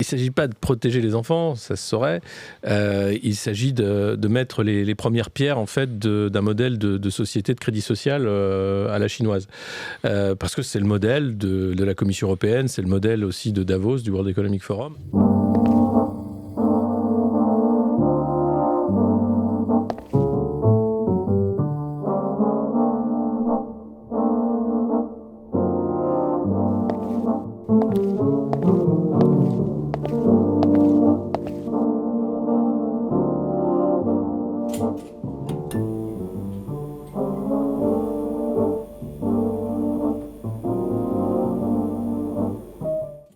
Il ne s'agit pas de protéger les enfants, ça se saurait. Il s'agit de mettre les premières pierres en fait, d'un modèle de société de crédit social à la chinoise. Parce que c'est le modèle de la Commission européenne, c'est le modèle aussi de Davos, du World Economic Forum.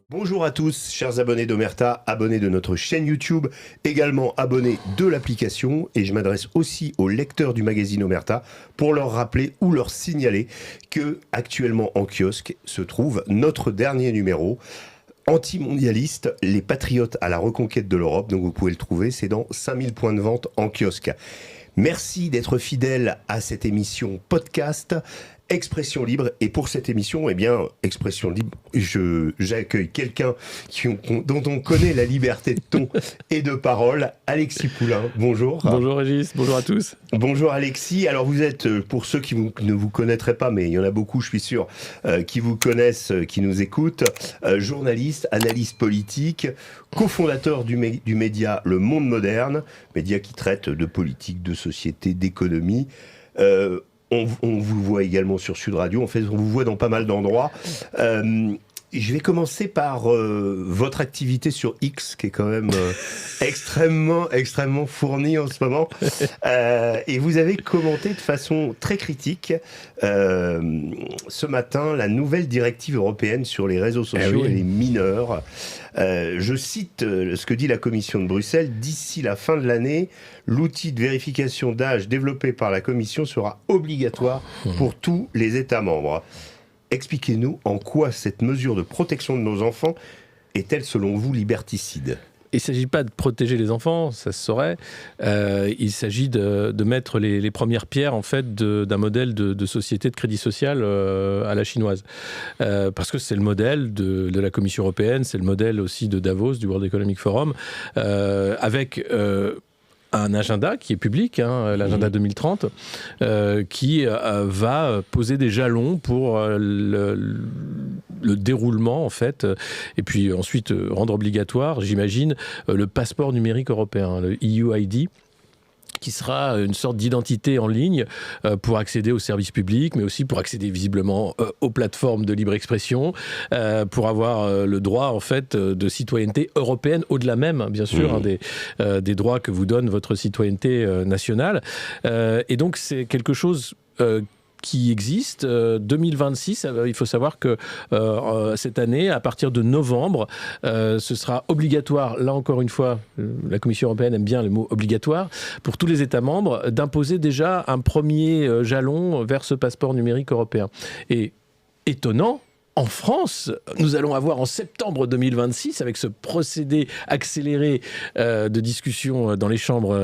Bonjour à tous, chers abonnés d'Omerta, abonnés de notre chaîne YouTube, également abonnés de l'application, et je m'adresse aussi aux lecteurs du magazine Omerta pour leur rappeler ou leur signaler que actuellement en kiosque se trouve notre dernier numéro anti-mondialiste, les patriotes à la reconquête de l'Europe. Donc vous pouvez le trouver, c'est dans 5000 points de vente en kiosque. Merci d'être fidèles à cette émission podcast Expression Libre. Et pour cette émission, eh bien, Expression Libre, j'accueille quelqu'un dont on connaît la liberté de ton et de parole, Alexis Poulain. Bonjour. Bonjour Régis, bonjour à tous. Bonjour Alexis. Alors vous êtes, pour ceux qui ne vous connaîtraient pas, mais il y en a beaucoup, je suis sûr, qui vous connaissent, qui nous écoutent, journaliste, analyste politique, cofondateur du média Le Monde Moderne, média qui traite de politique, de société, d'économie. On vous voit également sur Sud Radio. En fait, on vous voit dans pas mal d'endroits. Je vais commencer par votre activité sur X, qui est quand même extrêmement fournie en ce moment. Et vous avez commenté de façon très critique ce matin la nouvelle directive européenne sur les réseaux sociaux et les mineurs. Je cite ce que dit la Commission de Bruxelles. D'ici la fin de l'année, l'outil de vérification d'âge développé par la Commission sera obligatoire pour tous les États membres. Expliquez-nous en quoi cette mesure de protection de nos enfants est-elle, selon vous, liberticide ? Il ne s'agit pas de protéger les enfants, ça se saurait. Il s'agit de mettre les premières pierres en fait, d'un modèle de société de crédit social à la chinoise. Parce que c'est le modèle de la Commission européenne, c'est le modèle aussi de Davos, du World Economic Forum, avec un agenda qui est public, l'agenda 2030, qui va poser des jalons pour le déroulement, en fait, et puis ensuite rendre obligatoire, j'imagine, le passeport numérique européen, le EUID, qui sera une sorte d'identité en ligne pour accéder aux services publics, mais aussi pour accéder visiblement aux plateformes de libre expression, pour avoir le droit en fait de citoyenneté européenne, au-delà même, bien sûr, des droits que vous donne votre citoyenneté nationale. Et donc c'est quelque chose qui existe. 2026, il faut savoir que cette année, à partir de novembre, ce sera obligatoire, là encore une fois, la Commission européenne aime bien le mot obligatoire, pour tous les États membres, d'imposer déjà un premier jalon vers ce passeport numérique européen. Et étonnant, en France, nous allons avoir en septembre 2026, avec ce procédé accéléré de discussion dans les chambres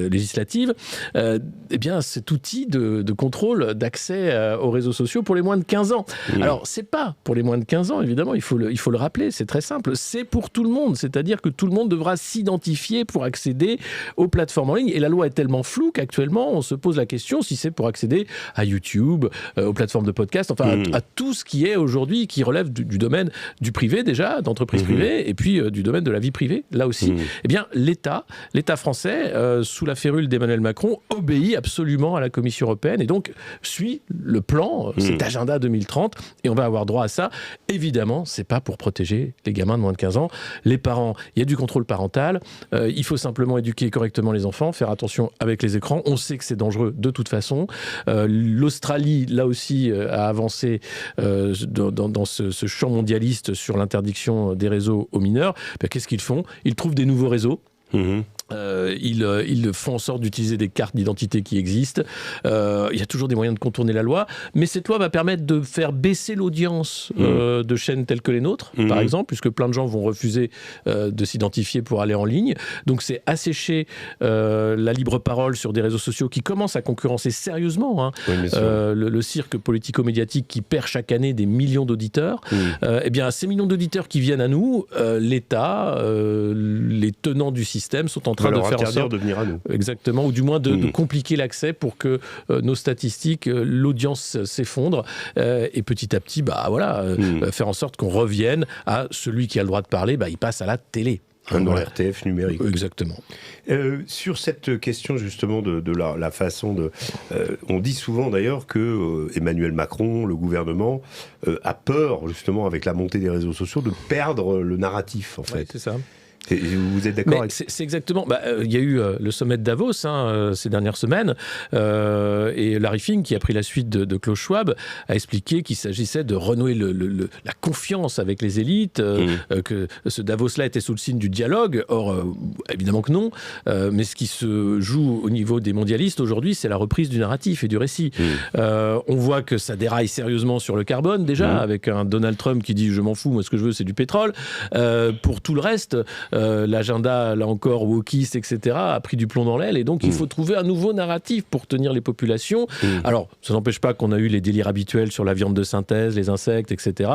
législatives, eh bien, cet outil de contrôle d'accès aux réseaux sociaux pour les moins de 15 ans. Alors, c'est pas pour les moins de 15 ans, évidemment, il faut le rappeler, c'est très simple. C'est pour tout le monde, c'est-à-dire que tout le monde devra s'identifier pour accéder aux plateformes en ligne. Et la loi est tellement floue qu'actuellement, on se pose la question si c'est pour accéder à YouTube, aux plateformes de podcast, enfin à tout ce qui est aujourd'hui qui relève du domaine du privé déjà, d'entreprises privées, et puis du domaine de la vie privée, là aussi. Eh bien, l'État français, sous la férule d'Emmanuel Macron, obéit absolument à la Commission européenne et donc suit le plan, cet agenda 2030, et on va avoir droit à ça. Évidemment, c'est pas pour protéger les gamins de moins de 15 ans. Les parents, il y a du contrôle parental, il faut simplement éduquer correctement les enfants, faire attention avec les écrans. On sait que c'est dangereux de toute façon. L'Australie, là aussi, a avancé dans ce champ mondialiste sur l'interdiction des réseaux aux mineurs. Qu'est-ce qu'ils font ? Ils trouvent des nouveaux réseaux. Ils font en sorte d'utiliser des cartes d'identité qui existent. Il y a toujours des moyens de contourner la loi, mais cette loi va permettre de faire baisser l'audience de chaînes telles que les nôtres, par exemple, puisque plein de gens vont refuser de s'identifier pour aller en ligne. Donc c'est assécher la libre parole sur des réseaux sociaux qui commencent à concurrencer sérieusement le cirque politico-médiatique qui perd chaque année des millions d'auditeurs. Eh bien, ces millions d'auditeurs qui viennent à nous, l'État, les tenants du système sont en train de faire en sorte de venir à nous. Exactement, ou du moins de compliquer l'accès pour que nos statistiques, l'audience s'effondre et petit à petit, faire en sorte qu'on revienne à celui qui a le droit de parler, il passe à la télé. Dans l'RTF numérique. Exactement. Sur cette question justement de la façon de... on dit souvent d'ailleurs que Emmanuel Macron, le gouvernement, a peur justement avec la montée des réseaux sociaux de perdre le narratif en fait. Ouais, c'est ça. Vous êtes d'accord avec... C'est exactement... Il y a eu le sommet de Davos ces dernières semaines, et Larry Fink, qui a pris la suite de Klaus Schwab, a expliqué qu'il s'agissait de renouer la confiance avec les élites, que ce Davos-là était sous le signe du dialogue. Or, évidemment que non, mais ce qui se joue au niveau des mondialistes aujourd'hui, c'est la reprise du narratif et du récit. On voit que ça déraille sérieusement sur le carbone, déjà, avec un Donald Trump qui dit « je m'en fous, moi ce que je veux c'est du pétrole ». Pour tout le reste... l'agenda, là encore, wokiste, etc., a pris du plomb dans l'aile, et donc il faut trouver un nouveau narratif pour tenir les populations. Alors, ça n'empêche pas qu'on a eu les délires habituels sur la viande de synthèse, les insectes, etc.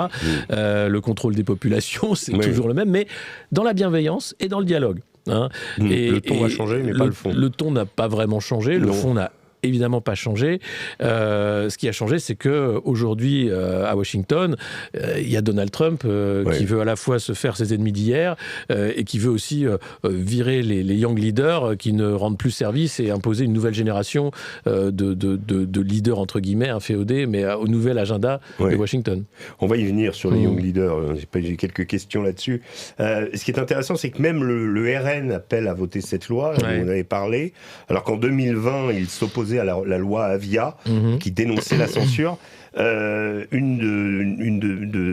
Le contrôle des populations, c'est toujours le même, mais dans la bienveillance et dans le dialogue. Le ton a changé, mais pas le fond. Le ton n'a pas vraiment changé, le fond n'a évidemment pas changé. Ce qui a changé, c'est qu'aujourd'hui, à Washington, il y a Donald Trump qui veut à la fois se faire ses ennemis d'hier et qui veut aussi virer les young leaders qui ne rendent plus service et imposer une nouvelle génération de leaders, entre guillemets, inféodés, mais au nouvel agenda de Washington. On va y venir sur les young leaders. J'ai quelques questions là-dessus. Ce qui est intéressant, c'est que même le RN appelle à voter cette loi, dont on avait parlé, alors qu'en 2020, il s'opposait à la loi Avia, qui dénonçait la censure. Une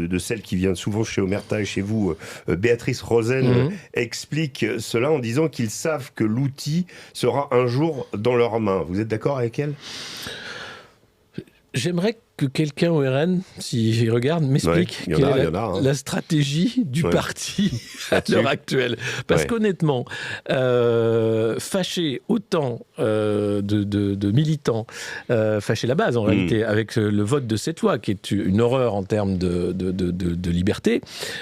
de celles qui vient souvent chez Omerta et chez vous, Béatrice Rosen, explique cela en disant qu'ils savent que l'outil sera un jour dans leurs mains. Vous êtes d'accord avec elle ? J'aimerais que quelqu'un au RN, s'il regarde, m'explique quelle est la stratégie du parti à l'heure actuelle. Parce qu'honnêtement, fâcher autant de militants, fâcher la base en réalité, avec le vote de cette loi, qui est une horreur en termes de liberté,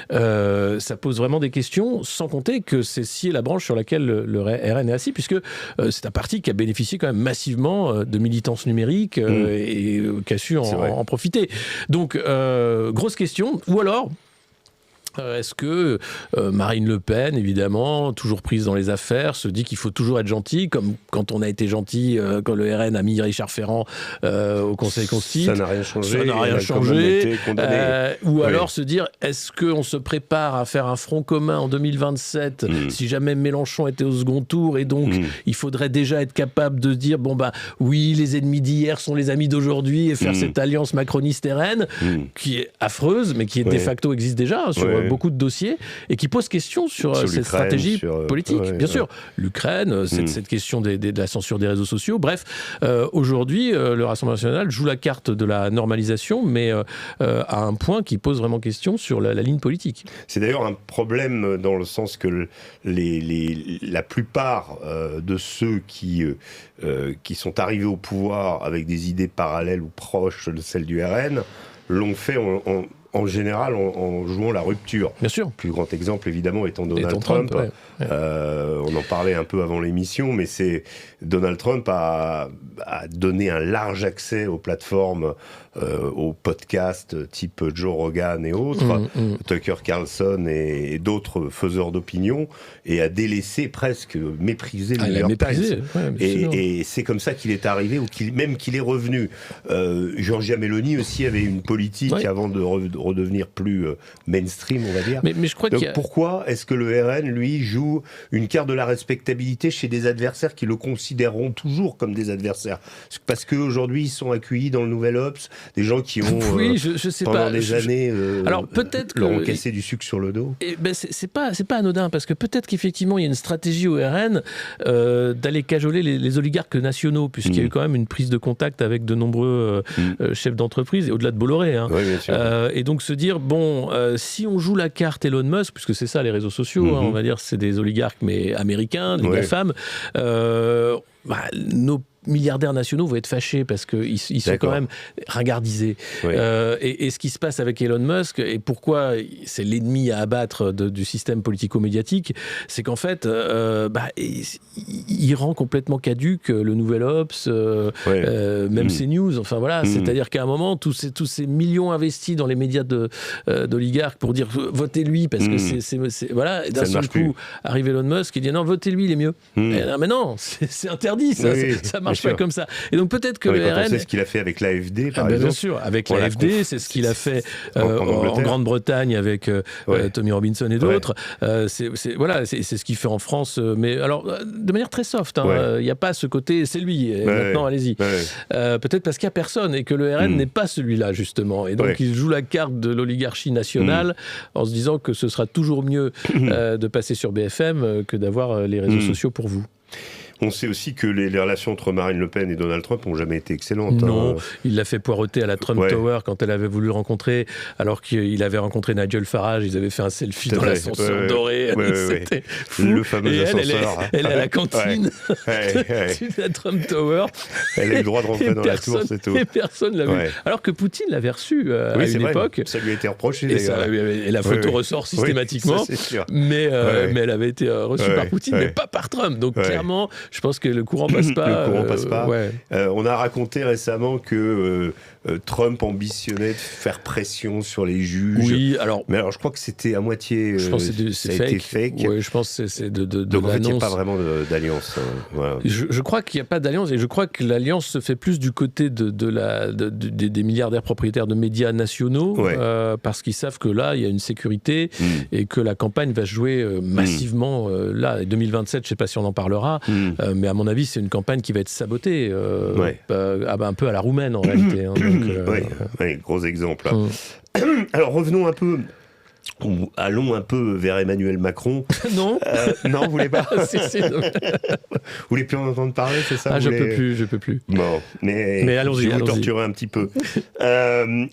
ça pose vraiment des questions, sans compter que c'est scier la branche sur laquelle le RN est assis, puisque c'est un parti qui a bénéficié quand même massivement de militance numérique et qui a su en profiter. Donc, grosse question. Ou alors... est-ce que Marine Le Pen, évidemment, toujours prise dans les affaires, se dit qu'il faut toujours être gentil, comme quand on a été gentil, quand le RN a mis Richard Ferrand au Conseil constitutionnel. Ça n'a rien changé. Ça n'a rien changé. Ou alors se dire, est-ce qu'on se prépare à faire un front commun en 2027 si jamais Mélenchon était au second tour, et donc il faudrait déjà être capable de dire, oui, les ennemis d'hier sont les amis d'aujourd'hui, et faire cette alliance macroniste-RN, qui est affreuse, mais qui de facto existe déjà, sur beaucoup de dossiers, et qui pose question sur cette stratégie politique. Bien sûr, l'Ukraine, cette question de la censure des réseaux sociaux. Bref, aujourd'hui, le Rassemblement national joue la carte de la normalisation, mais à un point qui pose vraiment question sur la ligne politique. C'est d'ailleurs un problème dans le sens que la plupart de ceux qui sont arrivés au pouvoir avec des idées parallèles ou proches de celles du RN l'ont fait en général en jouant la rupture. Bien sûr. Le plus grand exemple, évidemment, étant Donald Trump. On en parlait un peu avant l'émission, mais Donald Trump a donné un large accès aux plateformes, aux podcasts type Joe Rogan et autres, Tucker Carlson et d'autres faiseurs d'opinion, et a délaissé, presque méprisé le New York Times. Et c'est comme ça qu'il est arrivé, ou qu'il est revenu. Giorgia Meloni aussi avait une politique avant de redevenir plus mainstream, on va dire. Mais je crois donc pourquoi est-ce que le RN, lui, joue une carte de la respectabilité chez des adversaires qui le considéreront toujours comme des adversaires? Parce qu'aujourd'hui, ils sont accueillis dans le Nouvel Obs, des gens qui ont, je sais pendant pas, des années, alors, peut-être leur ont cassé du sucre sur le dos. Et c'est pas anodin, parce que peut-être qu'effectivement, il y a une stratégie au RN d'aller cajoler les oligarques nationaux, puisqu'il y a eu quand même une prise de contact avec de nombreux chefs d'entreprise, et au-delà de Bolloré. Hein. Oui, bien sûr. Et donc se dire, bon, si on joue la carte Elon Musk, puisque c'est ça les réseaux sociaux, hein, on va dire, c'est des oligarques, mais américains, des GAFAM, nos milliardaires nationaux vont être fâchés parce qu'ils sont quand même ringardisés. Oui. Et ce qui se passe avec Elon Musk, et pourquoi c'est l'ennemi à abattre du système politico-médiatique, c'est qu'en fait, il rend complètement caduque le Nouvel Obs, même CNews. Enfin voilà, c'est-à-dire qu'à un moment, tous ces millions investis dans les médias d'oligarques pour dire votez lui parce que c'est voilà. Et d'un seul coup, arrive Elon Musk et dit non, votez lui, il est mieux. Mais non, c'est interdit, ça marche pas comme ça. Et donc peut-être que le RN... C'est ce qu'il a fait avec l'AFD, par exemple. Bien sûr, avec l'AFD, c'est ce qu'il a fait en Grande-Bretagne avec Tommy Robinson et d'autres. C'est ce qu'il fait en France, mais alors de manière très soft. Il n'y a pas ce côté, c'est lui, et maintenant allez-y. Peut-être parce qu'il n'y a personne et que le RN n'est pas celui-là, justement. Et donc il joue la carte de l'oligarchie nationale en se disant que ce sera toujours mieux de passer sur BFM que d'avoir les réseaux sociaux pour vous. On sait aussi que les relations entre Marine Le Pen et Donald Trump n'ont jamais été excellentes. Non, il l'a fait poireauter à la Trump Tower quand elle avait voulu le rencontrer, alors qu'il avait rencontré Nigel Farage, ils avaient fait un selfie dans l'ascenseur doré. C'était fou. Le fameux ascenseur. Elle est à la cantine de la Trump Tower. Elle a eu le droit de rentrer dans la tour, c'est tout. Et personne l'a vu. Alors que Poutine l'avait reçu à une époque. Ça lui a été reproché. Et la photo ressort systématiquement. Mais elle avait été reçue par Poutine, mais pas par Trump. Donc clairement... Je pense que le courant passe pas. Le courant passe pas. On a raconté récemment que Trump ambitionnait de faire pression sur les juges. Oui, mais alors je crois que c'était à moitié. Je pense que c'est fake. Oui, je pense que c'est de donc en fait, il n'y a pas vraiment d'alliance. Voilà. Je crois qu'il n'y a pas d'alliance et je crois que l'alliance se fait plus du côté des milliardaires propriétaires de médias nationaux parce qu'ils savent que là, il y a une sécurité et que la campagne va se jouer massivement là. 2027, je ne sais pas si on en parlera. Mais à mon avis, c'est une campagne qui va être sabotée, un peu à la roumaine en réalité. Gros exemple. Alors revenons un peu, allons un peu vers Emmanuel Macron. Non, non, vous voulez pas. Si. Vous voulez plus en entendre parler, c'est ça? Je peux plus. Bon, mais allons-y. Je vais vous torturer un petit peu.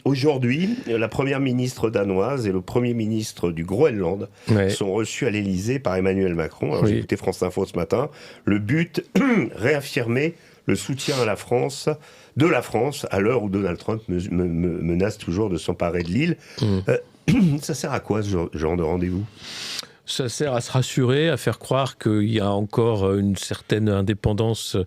Aujourd'hui, la première ministre danoise et le premier ministre du Groenland sont reçus à l'Élysée par Emmanuel Macron. Alors j'ai écouté France Info ce matin. Le but, réaffirmer le soutien à la France, à l'heure où Donald Trump menace toujours de s'emparer de l'île. Ça sert à quoi ce genre de rendez-vous ? Ça sert à se rassurer, à faire croire qu'il y a encore une certaine indépendance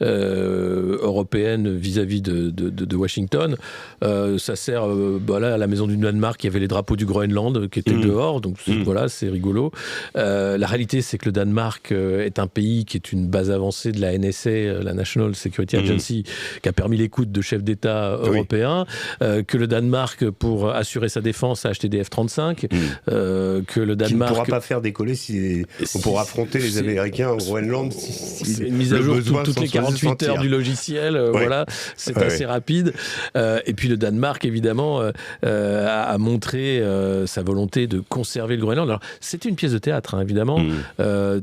européenne vis-à-vis de Washington. Ça sert, là, à la maison du Danemark, il y avait les drapeaux du Groenland qui étaient dehors, donc voilà, c'est rigolo. La réalité, c'est que le Danemark est un pays qui est une base avancée de la NSA, la National Security Agency, qui a permis l'écoute de chefs d'État européens, que le Danemark, pour assurer sa défense, a acheté des F-35, que le Danemark... faire décoller pour affronter les Américains au Groenland. C'est une mise à jour toutes les 48 heures du logiciel. Voilà, c'est assez rapide. Et puis le Danemark, évidemment, a montré sa volonté de conserver le Groenland. Alors, c'est une pièce de théâtre, évidemment.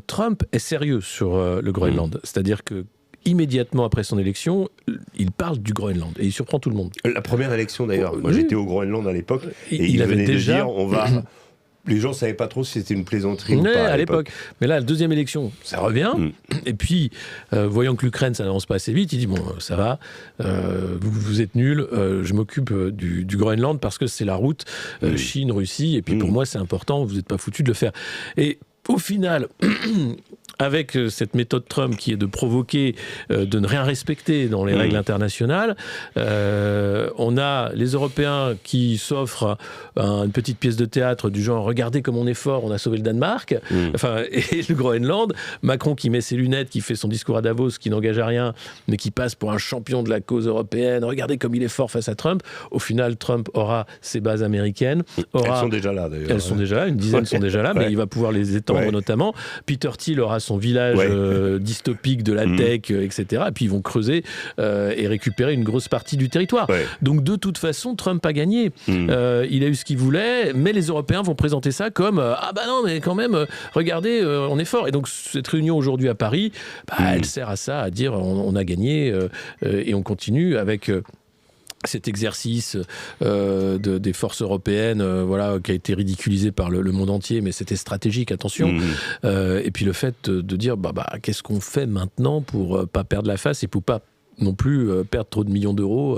Trump est sérieux sur le Groenland. C'est-à-dire que immédiatement après son élection, il parle du Groenland et il surprend tout le monde. La première élection, d'ailleurs. Moi, j'étais au Groenland à l'époque et il venait déjà de dire on va... Les gens ne savaient pas trop si c'était une plaisanterie ou pas à l'époque. Mais là, la deuxième élection, ça revient. Et puis, voyant que l'Ukraine, ça n'avance pas assez vite, il dit, bon, ça va, vous êtes nuls, je m'occupe du Groenland parce que c'est la route Chine-Russie. Et puis, pour moi, c'est important, vous n'êtes pas foutus de le faire. Et au final... avec cette méthode Trump qui est de provoquer, de ne rien respecter dans les règles internationales, on a les Européens qui s'offrent une petite pièce de théâtre du genre « Regardez comme on est fort, on a sauvé le Danemark », et le Groenland, Macron qui met ses lunettes, qui fait son discours à Davos, qui n'engage à rien, mais qui passe pour un champion de la cause européenne, regardez comme il est fort face à Trump. Au final, Trump aura ses bases américaines. Elles sont déjà là, d'ailleurs. Elles sont déjà là, une dizaine sont déjà là, mais il va pouvoir les étendre notamment. Peter Thiel aura son village dystopique de la tech, etc. Et puis ils vont creuser et récupérer une grosse partie du territoire. Donc de toute façon, Trump a gagné. Il a eu ce qu'il voulait, mais les Européens vont présenter ça comme ah bah non, mais quand même, regardez, on est fort. Et donc cette réunion aujourd'hui à Paris, elle sert à ça, à dire on a gagné et on continue avec cet exercice des forces européennes, qui a été ridiculisé par le monde entier, mais c'était stratégique, attention. Et puis le fait de dire, qu'est-ce qu'on fait maintenant pour pas perdre la face et pour pas non plus perdre trop de millions d'euros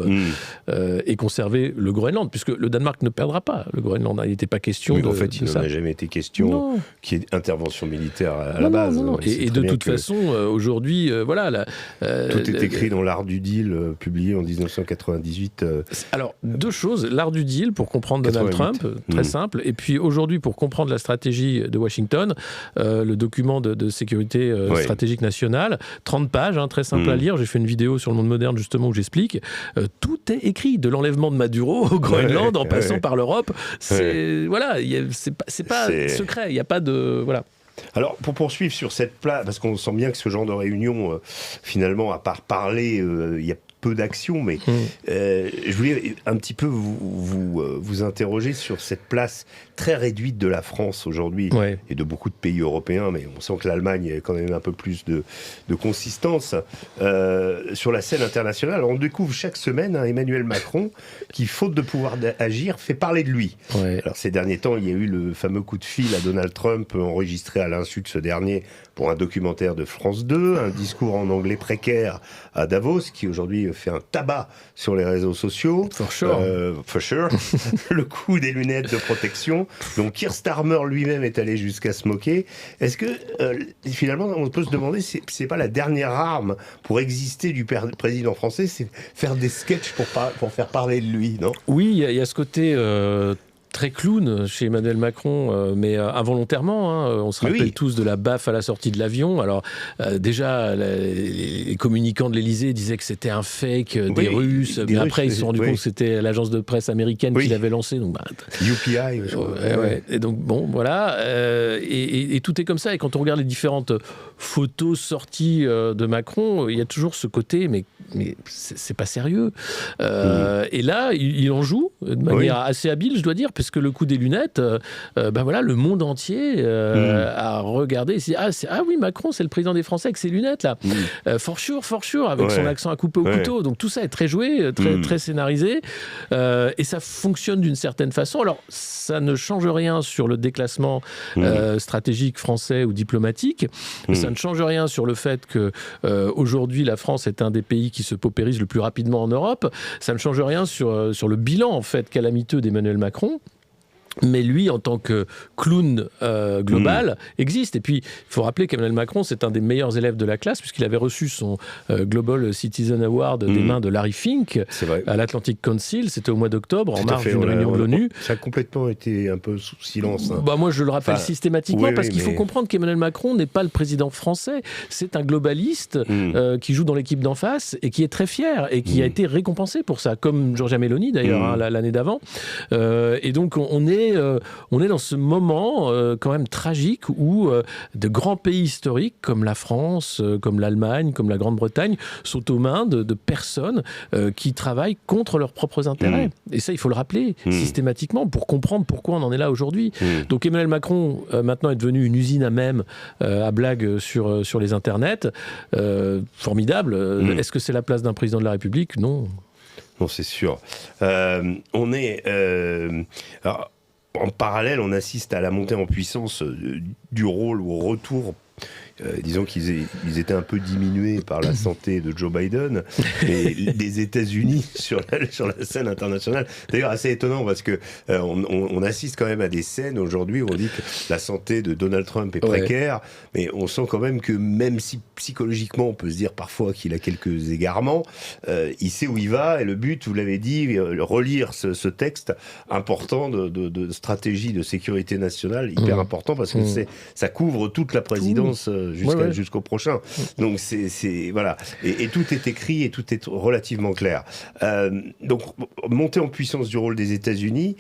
et conserver le Groenland, puisque le Danemark ne perdra pas le Groenland. Il n'était pas question de ça. En fait, il n'en a jamais été question qu'il y ait intervention militaire à la base. Non. Et de toute façon, aujourd'hui, tout est écrit dans l'Art du Deal, publié en 1998. Alors, deux choses. L'Art du Deal, pour comprendre 88. Donald Trump, très simple. Et puis aujourd'hui, pour comprendre la stratégie de Washington, le document de sécurité stratégique nationale, 30 pages, très simple à lire. J'ai fait une vidéo sur le monde moderne justement où j'explique, tout est écrit, de l'enlèvement de Maduro au Groenland en passant par l'Europe. C'est pas secret, il n'y a pas de Alors, pour poursuivre sur cette place, parce qu'on sent bien que ce genre de réunion, finalement, à part parler, il y a peu d'action, mais je voulais un petit peu vous interroger sur cette place très réduite de la France aujourd'hui et de beaucoup de pays européens, mais on sent que l'Allemagne a quand même un peu plus de consistance sur la scène internationale. On découvre chaque semaine Emmanuel Macron qui, faute de pouvoir agir, fait parler de lui. Alors ces derniers temps, il y a eu le fameux coup de fil à Donald Trump enregistré à l'insu de ce dernier pour un documentaire de France 2, un discours en anglais précaire à Davos qui aujourd'hui fait un tabac sur les réseaux sociaux. For sure. Le coup des lunettes de protection. Donc Keir Starmer lui-même est allé jusqu'à se moquer. Est-ce que finalement on peut se demander si c'est pas la dernière arme pour exister du président français, c'est faire des sketchs pour faire parler de lui, non ? Oui, il y a ce côté très clown chez Emmanuel Macron, mais involontairement. On se rappelle tous de la baffe à la sortie de l'avion. Alors déjà, les communicants de l'Élysée disaient que c'était un fake des Russes, mais après ils se sont rendus compte que c'était l'agence de presse américaine qui l'avait lancé. Donc, UPI. Et donc bon, voilà. Et tout est comme ça. Et quand on regarde les différentes photos sorties de Macron, il y a toujours ce côté, mais c'est pas sérieux. Et là, il en joue de manière assez habile, je dois dire, parce que le coup des lunettes, le monde entier a regardé et s'est dit, ah oui, Macron, c'est le président des Français avec ses lunettes là. For sure, avec son accent à couper au couteau. Donc tout ça est très joué, très scénarisé, et ça fonctionne d'une certaine façon. Alors ça ne change rien sur le déclassement stratégique français ou diplomatique. Ça ne change rien sur le fait que aujourd'hui la France est un des pays qui se paupérise le plus rapidement en Europe. Ça ne change rien sur le bilan en fait calamiteux d'Emmanuel Macron. Mais lui, en tant que clown global, existe. Et puis, il faut rappeler qu'Emmanuel Macron, c'est un des meilleurs élèves de la classe, puisqu'il avait reçu son Global Citizen Award des mains de Larry Fink à l'Atlantic Council. C'était au mois d'octobre, en marge d'une réunion de l'ONU. Ça a complètement été un peu sous silence. Moi, je le rappelle systématiquement, parce qu'il faut comprendre qu'Emmanuel Macron n'est pas le président français. C'est un globaliste qui joue dans l'équipe d'en face et qui est très fier et qui a été récompensé pour ça, comme Giorgia Meloni, d'ailleurs, l'année d'avant. Et donc, on est dans ce moment quand même tragique où de grands pays historiques comme la France, comme l'Allemagne, comme la Grande-Bretagne sont aux mains de personnes qui travaillent contre leurs propres intérêts. Et ça, il faut le rappeler systématiquement pour comprendre pourquoi on en est là aujourd'hui. Donc Emmanuel Macron, maintenant, est devenu une usine à mème, à blagues sur les internets. Formidable. Est-ce que c'est la place d'un président de la République ? Non. Non, c'est sûr. On est... En parallèle, on assiste à la montée en puissance du rôle ou au retour disons qu'ils étaient un peu diminués par la santé de Joe Biden, mais des États-Unis sur la scène internationale. D'ailleurs, assez étonnant parce que on assiste quand même à des scènes aujourd'hui où on dit que la santé de Donald Trump est précaire, mais on sent quand même que même si psychologiquement on peut se dire parfois qu'il a quelques égarements, il sait où il va, et le but, vous l'avez dit, relire ce texte important de stratégie de sécurité nationale, hyper important parce que ça couvre toute la présidence jusqu'au prochain. Donc voilà, et tout est écrit et tout est relativement clair. Donc montée en puissance du rôle des États-Unis.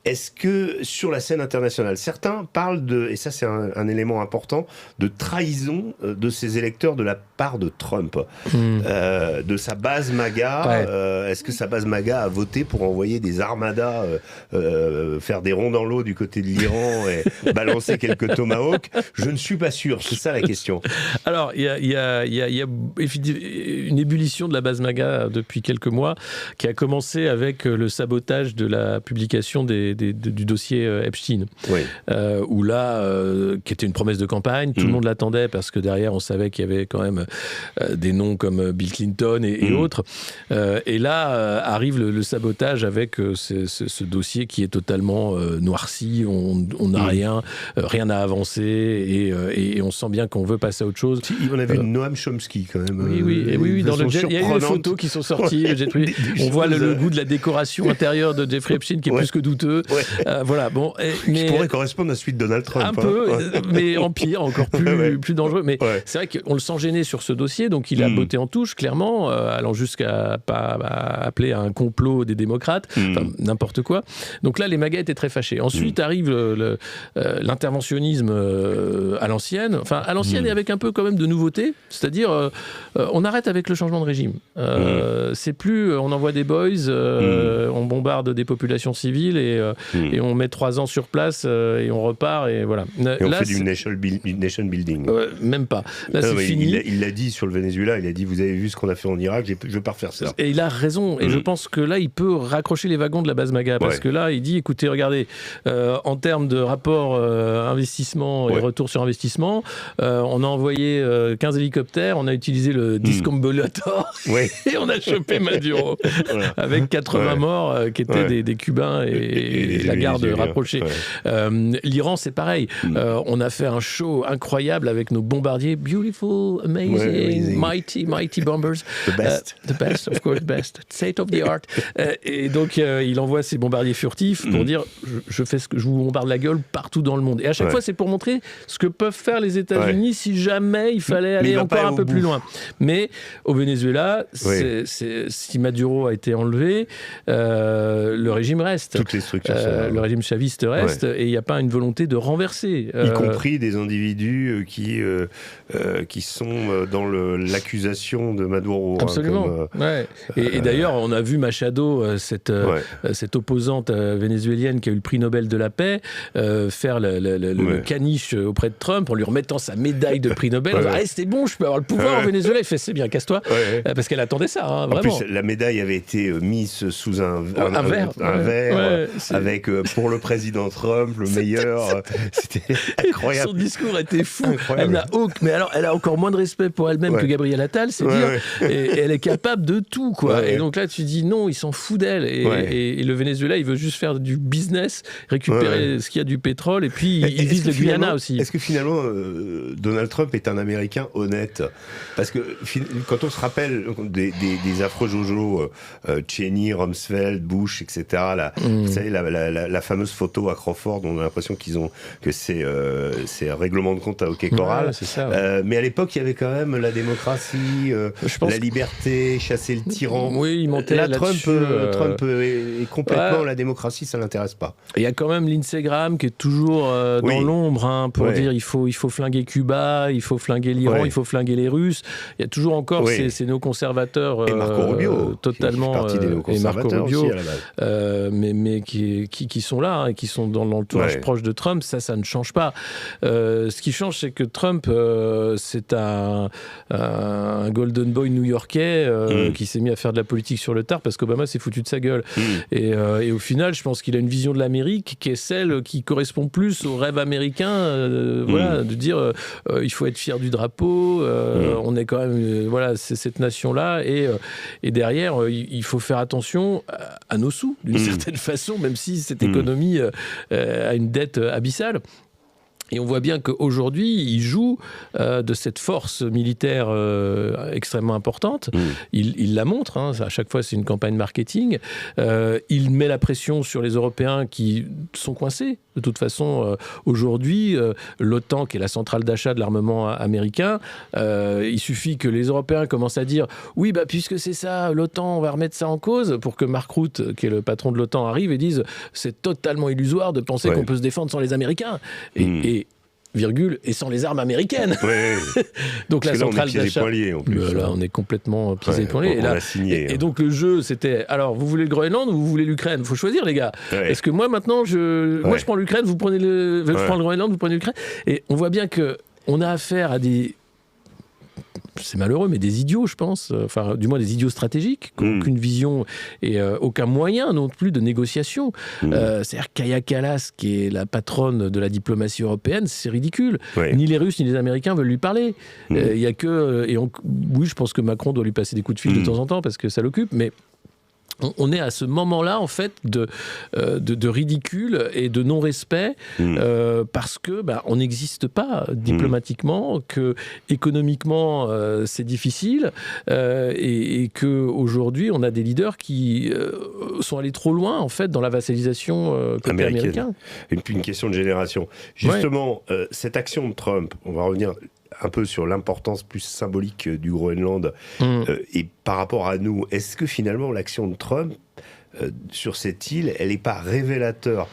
Est-ce que sur la scène internationale, certains parlent et ça c'est un élément important, de trahison de ses électeurs de la part de Trump, de sa base MAGA. Est-ce que sa base MAGA a voté pour envoyer des armadas faire des ronds dans l'eau du côté de l'Iran et balancer quelques tomahawks? Je ne suis pas sûr, c'est ça la question. Alors, il y a une ébullition de la base MAGA depuis quelques mois qui a commencé avec le sabotage de la publication du dossier Epstein, où là, qui était une promesse de campagne, tout le monde l'attendait parce que derrière, on savait qu'il y avait quand même des noms comme Bill Clinton et autres. Et là, arrive le sabotage avec ce dossier qui est totalement noirci, on n'a rien à avancer et on sent bien qu'on veut passer à autre chose. On a vu Noam Chomsky quand même. Oui, dans le jet, il y a eu des photos qui sont sorties. On voit le goût de la décoration intérieure de Jeffrey Epstein qui est plus que douteux. Voilà, bon, qui pourrait correspondre à celui de Donald Trump. Un peu, mais en pire, encore plus dangereux. Mais c'est vrai qu'on le sent gêné sur ce dossier, donc il a botté en touche, clairement, allant jusqu'à appeler à un complot des démocrates, n'importe quoi. Donc là, les MAGA étaient très fâchés. Ensuite arrive l'interventionnisme à l'ancienne, et avec un peu quand même de nouveauté, c'est-à-dire on arrête avec le changement de régime. C'est plus on envoie des boys, on bombarde des populations civiles et on met 3 ans sur place et on repart et voilà. Et on fait du nation building. Même pas. Là, c'est fini. Il l'a dit sur le Venezuela, il a dit vous avez vu ce qu'on a fait en Irak, je veux pas refaire ça. Et il a raison. Et je pense que là, il peut raccrocher les wagons de la base MAGA parce que là, il dit écoutez, regardez, en termes de rapport investissement et retour sur investissement, on a envoyé 15 hélicoptères, on a utilisé le Discombolator et on a chopé Maduro avec 80 morts qui étaient des Cubains et la garde rapprochée. L'Iran, c'est pareil. On a fait un show incroyable avec nos bombardiers beautiful, amazing, mighty bombers. The best, of course, best. State of the art. Et donc, il envoie ses bombardiers furtifs pour dire je vous bombarde la gueule partout dans le monde. Et à chaque fois, c'est pour montrer ce que peuvent faire les États-Unis si jamais il fallait aller encore un peu plus loin. Mais au Venezuela, si Maduro a été enlevé, le régime reste. Toutes les structures le régime chaviste reste et il n'y a pas une volonté de renverser. Y compris des individus qui sont dans l'accusation de Maduro. Absolument. Et d'ailleurs, on a vu Machado, cette opposante vénézuélienne qui a eu le prix Nobel de la paix, faire le caniche auprès de Trump en lui remettant sa médaille de prix Nobel. C'était bon, je peux avoir le pouvoir au Venezuela. Il fait c'est bien, casse-toi. Parce qu'elle attendait ça, vraiment. En plus, la médaille avait été mise sous un verre avec pour le président Trump, le meilleur. C'était incroyable. Son discours était fou. Elle a encore moins de respect pour elle-même que Gabriel Attal, c'est dire. Et elle est capable de tout, quoi. Et donc là, tu dis non, il s'en fout d'elle. Et le Venezuela, il veut juste faire du business, récupérer ce qu'il y a du pétrole, et puis il vise le Guyana aussi. Est-ce que finalement, Donald Trump est un Américain honnête? Parce que quand on se rappelle des affreux Jojo, Cheney, Rumsfeld, Bush, etc., vous savez, la fameuse photo à Crawford, on a l'impression que c'est un règlement de compte à hockey choral. C'est ça, mais à l'époque, il y avait quand même la démocratie, la liberté, chasser le tyran. Oui, il mentait là-dessus. Trump est complètement la démocratie, ça l'intéresse pas. Il y a quand même Lindsey Graham qui est toujours dans l'ombre pour dire il faut flinguer Cuba, il faut flinguer l'Iran, il faut flinguer les Russes. Il y a toujours encore ces néoconservateurs et Marco Rubio, totalement qui fait partie des néoconservateurs et Marco Rubio, aussi à la base. mais qui qui sont là, hein, et qui sont dans l'entourage proche de Trump, ça ne change pas. Ce qui change, c'est que Trump, c'est un golden boy new-yorkais qui s'est mis à faire de la politique sur le tard parce qu'Obama s'est foutu de sa gueule. Et au final, je pense qu'il a une vision de l'Amérique qui est celle qui correspond plus au rêve américain, voilà, de dire il faut être fier du drapeau, on est quand même, voilà, c'est cette nation-là, et derrière, il faut faire attention à nos sous, d'une certaine façon, même si cette économie a une dette abyssale. Et on voit bien qu'aujourd'hui, il joue de cette force militaire extrêmement importante. Il la montre, hein, à chaque fois c'est une campagne marketing. Il met la pression sur les Européens qui sont coincés. De toute façon, aujourd'hui, l'OTAN, qui est la centrale d'achat de l'armement américain, il suffit que les Européens commencent à dire « Oui, bah, puisque c'est ça, l'OTAN, on va remettre ça en cause », pour que Mark Rutte, qui est le patron de l'OTAN, arrive et dise « C'est totalement illusoire de penser qu'on peut se défendre sans les Américains ». Et sans les armes américaines. Donc parce la centrale d'achat. Là, on est complètement pieds et poings liés. Et donc le jeu, c'était alors vous voulez le Groenland ou vous voulez l'Ukraine ? Il faut choisir, les gars. Est-ce que moi maintenant, moi je prends l'Ukraine, vous prenez je prends le Groenland, vous prenez l'Ukraine. Et on voit bien que on a affaire à des, c'est malheureux, mais des idiots, je pense, enfin, du moins des idiots stratégiques, qui n'ont aucune vision et aucun moyen non plus de négociation. C'est-à-dire Kaja Kallas, qui est la patronne de la diplomatie européenne, c'est ridicule. Ni les Russes ni les Américains veulent lui parler. Il y a que, oui, je pense que Macron doit lui passer des coups de fil de temps en temps parce que ça l'occupe, mais on est à ce moment-là, en fait, de ridicule et de non-respect parce que on n'existe pas diplomatiquement, que économiquement c'est difficile et qu'aujourd'hui on a des leaders qui sont allés trop loin, en fait, dans la vassalisation côté américain. Une question de génération. Justement, cette action de Trump, on va revenir un peu sur l'importance plus symbolique du Groenland et par rapport à nous, est-ce que finalement l'action de Trump sur cette île, elle n'est pas révélateur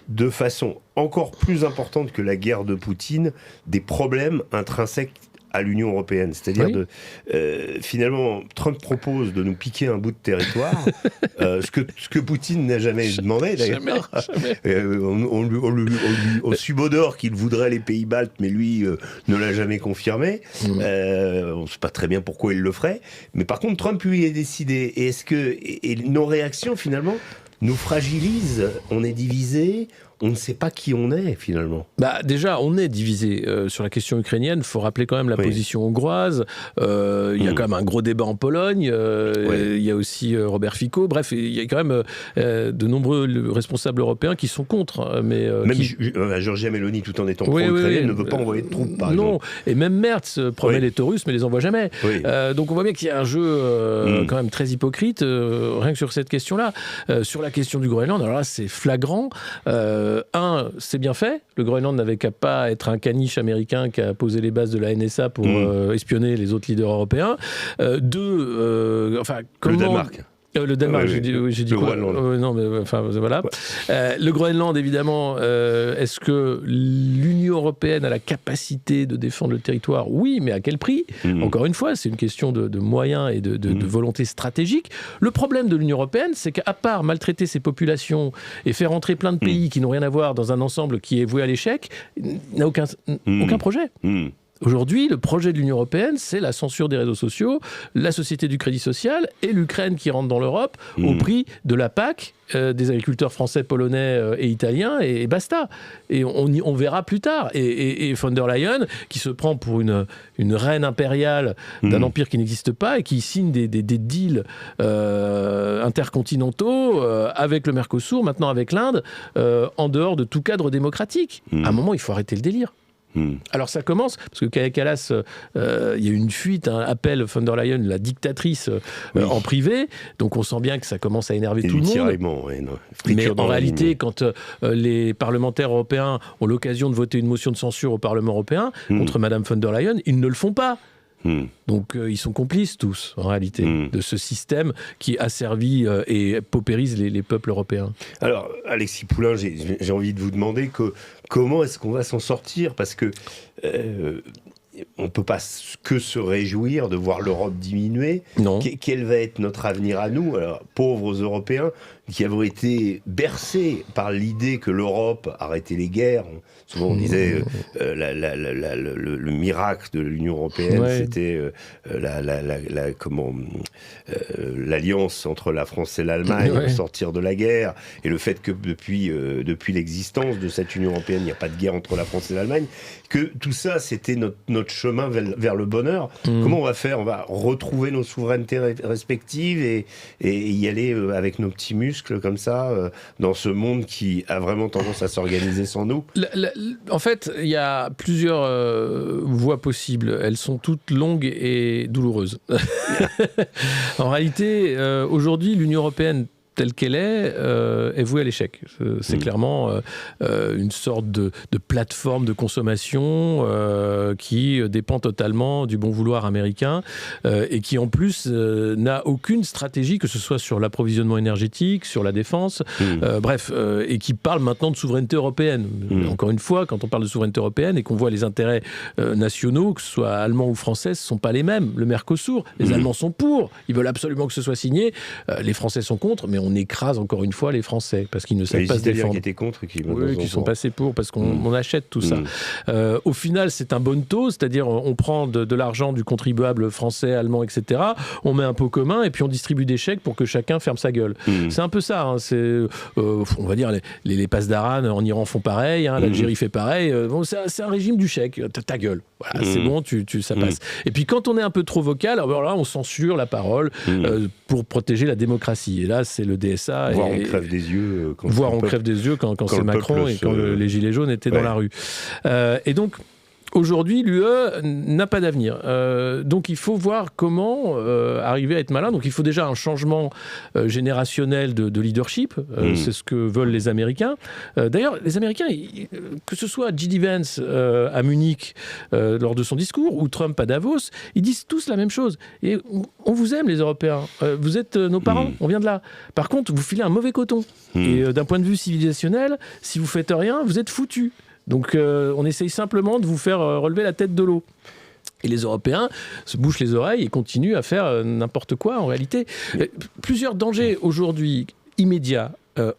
de façon encore plus importante que la guerre de Poutine des problèmes intrinsèques à l'Union européenne, c'est-à-dire finalement Trump propose de nous piquer un bout de territoire, ce que Poutine n'a jamais demandé d'ailleurs. On subodore qu'il voudrait les pays baltes, mais lui ne l'a jamais confirmé. On ne sait pas très bien pourquoi il le ferait, mais par contre Trump lui est décidé. Et est-ce que nos réactions finalement nous fragilisent? On est divisé. On ne sait pas qui on est, finalement. Déjà, on est divisé sur la question ukrainienne. Il faut rappeler quand même la position hongroise. Il y a quand même un gros débat en Pologne. Il y a aussi Robert Fico. Bref, il y a quand même de nombreux responsables européens qui sont contre. Giorgia Meloni, tout en étant pro-ukrainienne, ne veut pas envoyer de troupes, par exemple. Et même Merz promet les Taurus, mais les envoie jamais. Donc on voit bien qu'il y a un jeu quand même très hypocrite, rien que sur cette question-là. Sur la question du Groenland, alors là, c'est flagrant. C'est bien fait. Le Groenland n'avait qu'à pas être un caniche américain qui a posé les bases de la NSA pour espionner les autres leaders européens. Le Danemark. Le Danemark, j'ai dit quoi ? Non, mais enfin, voilà. Le Groenland, évidemment, est-ce que l'Union européenne a la capacité de défendre le territoire ? Oui, mais à quel prix ? Encore une fois, c'est une question de moyens et de volonté stratégique. Le problème de l'Union européenne, c'est qu'à part maltraiter ses populations et faire entrer plein de pays qui n'ont rien à voir dans un ensemble qui est voué à l'échec, n'a aucun projet. Aujourd'hui, le projet de l'Union européenne, c'est la censure des réseaux sociaux, la société du crédit social et l'Ukraine qui rentre dans l'Europe au prix de la PAC, des agriculteurs français, polonais et italiens, et basta. Et on verra plus tard. Et von der Leyen, qui se prend pour une reine impériale d'un empire qui n'existe pas et qui signe des deals intercontinentaux avec le Mercosur, maintenant avec l'Inde, en dehors de tout cadre démocratique. À un moment, il faut arrêter le délire. Alors ça commence, parce que Kaja Kallas, il y a eu une fuite, un appel von der Leyen, la dictatrice, en privé, donc on sent bien que ça commence à énerver tout le monde. Mais en réalité, quand les parlementaires européens ont l'occasion de voter une motion de censure au Parlement européen contre Madame von der Leyen, ils ne le font pas. Donc ils sont complices tous, en réalité, de ce système qui asservit et paupérise les peuples européens. Alors, Alexis Poulain, j'ai envie de vous demander comment est-ce qu'on va s'en sortir ? Parce que on peut pas que se réjouir de voir l'Europe diminuer. Non. Quel va être notre avenir à nous, alors, pauvres Européens, qui avons été bercés par l'idée que l'Europe arrêtait les guerres. Souvent on disait le miracle de l'Union européenne, c'était l'alliance entre la France et l'Allemagne pour sortir de la guerre, et le fait que depuis l'existence de cette Union européenne, il n'y a pas de guerre entre la France et l'Allemagne, que tout ça c'était notre chemin vers le bonheur. Comment on va faire? On va retrouver nos souverainetés respectives et y aller avec nos petits muscles comme ça, dans ce monde qui a vraiment tendance à s'organiser sans nous? En fait, il y a plusieurs voies possibles. Elles sont toutes longues et douloureuses. En réalité, aujourd'hui, l'Union européenne telle qu'elle est vouée à l'échec. C'est clairement une sorte de plateforme de consommation qui dépend totalement du bon vouloir américain et qui en plus n'a aucune stratégie, que ce soit sur l'approvisionnement énergétique, sur la défense, bref, et qui parle maintenant de souveraineté européenne. Encore une fois, quand on parle de souveraineté européenne et qu'on voit les intérêts nationaux, que ce soit allemands ou français, ce ne sont pas les mêmes. Le Mercosur, les Allemands sont pour, ils veulent absolument que ce soit signé, les Français sont contre, mais on écrase encore une fois les Français parce qu'ils ne savent pas se défendre. Qui étaient contre, qui sont passés pour parce qu'on achète tout ça. Au final, c'est un bonneteau, c'est-à-dire on prend de l'argent du contribuable français, allemand, etc. On met un pot commun et puis on distribue des chèques pour que chacun ferme sa gueule. C'est un peu ça. Hein. On va dire les passes d'Aran en Iran font pareil, hein, l'Algérie fait pareil. C'est un régime du chèque. Ta gueule. Voilà, c'est bon, ça passe. Et puis quand on est un peu trop vocal, alors là, on censure la parole pour protéger la démocratie. Et là, c'est le DSA. Voire on crève des yeux. On crève des yeux quand c'est Macron et quand les Gilets jaunes étaient dans la rue. Et donc, aujourd'hui, l'UE n'a pas d'avenir. Donc, il faut voir comment arriver à être malin. Donc, il faut déjà un changement générationnel de leadership. C'est ce que veulent les Américains. D'ailleurs, les Américains, que ce soit J.D. Vance à Munich lors de son discours ou Trump à Davos, ils disent tous la même chose. Et on vous aime, les Européens. Vous êtes nos parents. On vient de là. Par contre, vous filez un mauvais coton. Et d'un point de vue civilisationnel, si vous faites rien, vous êtes foutus. Donc on essaye simplement de vous faire relever la tête de l'eau. Et les Européens se bouchent les oreilles et continuent à faire n'importe quoi en réalité. Plusieurs dangers aujourd'hui immédiats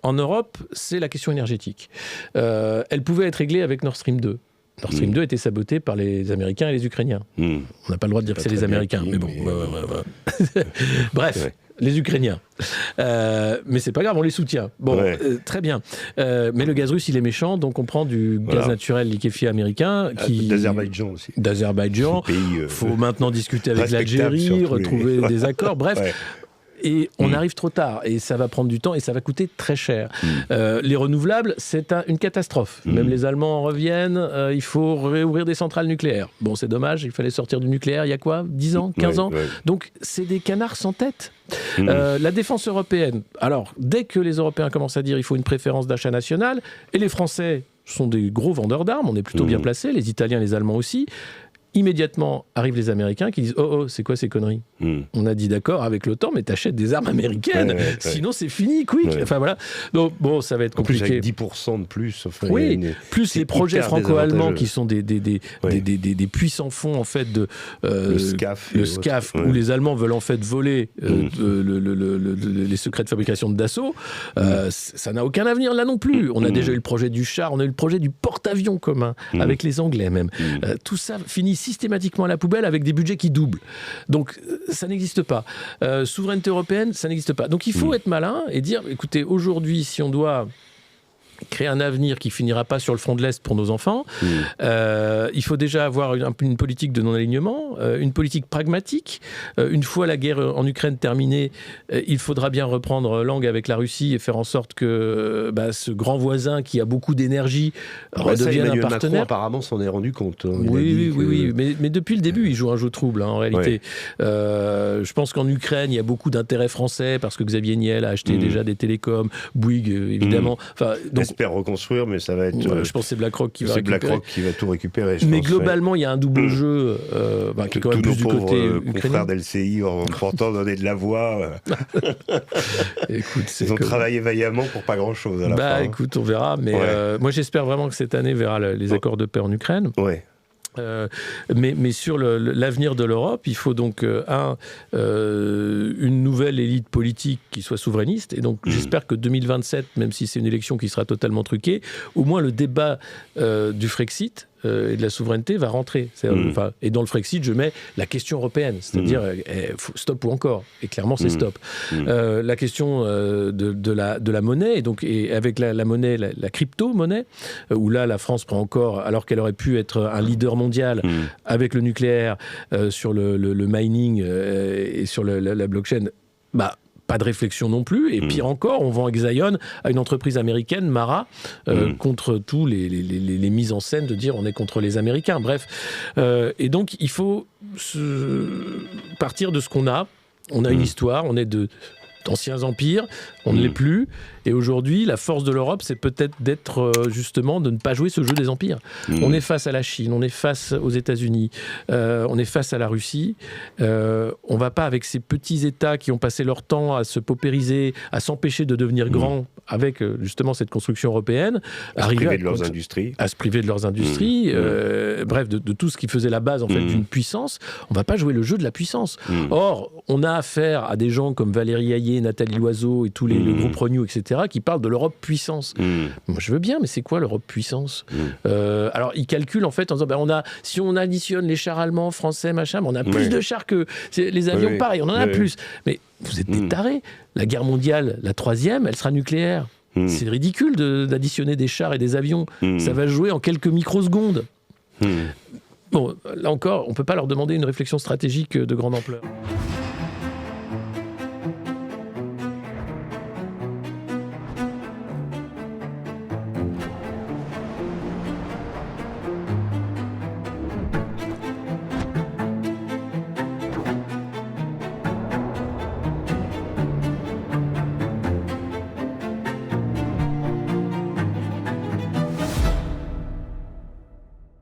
en Europe, c'est la question énergétique. Elle pouvait être réglée avec Nord Stream 2. Nord Stream 2 était saboté par les Américains et les Ukrainiens. On n'a pas le droit de dire que c'est les Américains, mais bon. Bref. Les Ukrainiens. Mais c'est pas grave, on les soutient. Bon, très bien. Mais le gaz russe, il est méchant, donc on prend du gaz naturel liquéfié américain. D'Azerbaïdjan aussi. D'Azerbaïdjan. Il faut maintenant discuter avec l'Algérie, retrouver des accords. Bref. Et on arrive trop tard, et ça va prendre du temps, et ça va coûter très cher. Les renouvelables, c'est une catastrophe. Même les Allemands en reviennent, il faut réouvrir des centrales nucléaires. Bon, c'est dommage, il fallait sortir du nucléaire il y a quoi 10 ans 15 ans Donc, c'est des canards sans tête. La défense européenne. Alors, dès que les Européens commencent à dire qu'il faut une préférence d'achat nationale, et les Français sont des gros vendeurs d'armes, on est plutôt bien placés, les Italiens, les Allemands aussi, immédiatement arrivent les Américains qui disent « Oh, c'est quoi ces conneries ?» On a dit d'accord avec l'OTAN, mais t'achètes des armes américaines, sinon c'est fini, quick. Enfin voilà. Donc bon, ça va être compliqué. En plus, avec 10% de plus. Enfin, plus les projets franco-allemands qui sont des puissants fonds en fait de le SCAF, où les Allemands veulent en fait voler les secrets de fabrication de Dassault. Ça n'a aucun avenir là non plus. On a déjà eu le projet du char, on a eu le projet du porte-avions commun avec les Anglais même. Tout ça finit systématiquement à la poubelle avec des budgets qui doublent. Donc ça n'existe pas. Souveraineté européenne, ça n'existe pas. Donc il faut être malin et dire, écoutez, aujourd'hui, si on doit créer un avenir qui finira pas sur le front de l'Est pour nos enfants, il faut déjà avoir une politique de non-alignement, une politique pragmatique. Une fois la guerre en Ukraine terminée, il faudra bien reprendre langue avec la Russie et faire en sorte que ce grand voisin qui a beaucoup d'énergie redevienne un partenaire. Macron apparemment s'en est rendu compte. Oui. Mais depuis le début, il joue un jeu trouble en réalité. Je pense qu'en Ukraine, il y a beaucoup d'intérêts français parce que Xavier Niel a acheté déjà des télécoms, Bouygues évidemment. Donc, espère reconstruire, mais ça va être... je pense que c'est BlackRock qui va récupérer. BlackRock qui va tout récupérer. Mais globalement, il y a un double jeu qui est quand même plus du côté ukrainien. Confrères d'LCI ont pourtant donné de la voix. Écoute, ils ont travaillé vaillamment pour pas grand-chose à la fin. Écoute, on verra. Mais moi, j'espère vraiment que cette année verra les accords de paix en Ukraine. Mais sur l'avenir de l'Europe, il faut donc une nouvelle élite politique qui soit souverainiste. Et donc j'espère que 2027, même si c'est une élection qui sera totalement truquée, au moins le débat du Frexit et de la souveraineté va rentrer. Et dans le Frexit, je mets la question européenne, c'est-à-dire stop ou encore. Et clairement, c'est stop. La question de la monnaie, et avec la monnaie, la crypto-monnaie, où là, la France prend encore, alors qu'elle aurait pu être un leader mondial avec le nucléaire, sur le mining et sur la blockchain, pas de réflexion non plus. Et pire encore, on vend Exaion à une entreprise américaine, Mara, contre tous les mises en scène de dire on est contre les Américains. Bref. Et donc, il faut partir de ce qu'on a. On a une histoire, on est d'anciens empires, on ne l'est plus. Et aujourd'hui, la force de l'Europe, c'est peut-être justement de ne pas jouer ce jeu des empires. On est face à la Chine, on est face aux États-Unis, on est face à la Russie. On ne va pas avec ces petits États qui ont passé leur temps à se paupériser, à s'empêcher de devenir grands avec justement cette construction européenne. À se priver de leurs industries. À se priver de leurs industries. Bref, de tout ce qui faisait la base en fait, d'une puissance. On ne va pas jouer le jeu de la puissance. Or, on a affaire à des gens comme Valérie Hayé, Nathalie Loiseau et tous les groupes Renew, etc., qui parlent de l'Europe puissance. Moi, je veux bien, mais c'est quoi l'Europe puissance ? Alors, ils calculent en fait en disant, si on additionne les chars allemands, français, machin, on a plus de chars que les avions, pareil, on en a plus. Mais vous êtes des tarés. La guerre mondiale, la 3e, elle sera nucléaire. C'est ridicule d'additionner des chars et des avions. Ça va jouer en quelques microsecondes. Bon, là encore, on ne peut pas leur demander une réflexion stratégique de grande ampleur.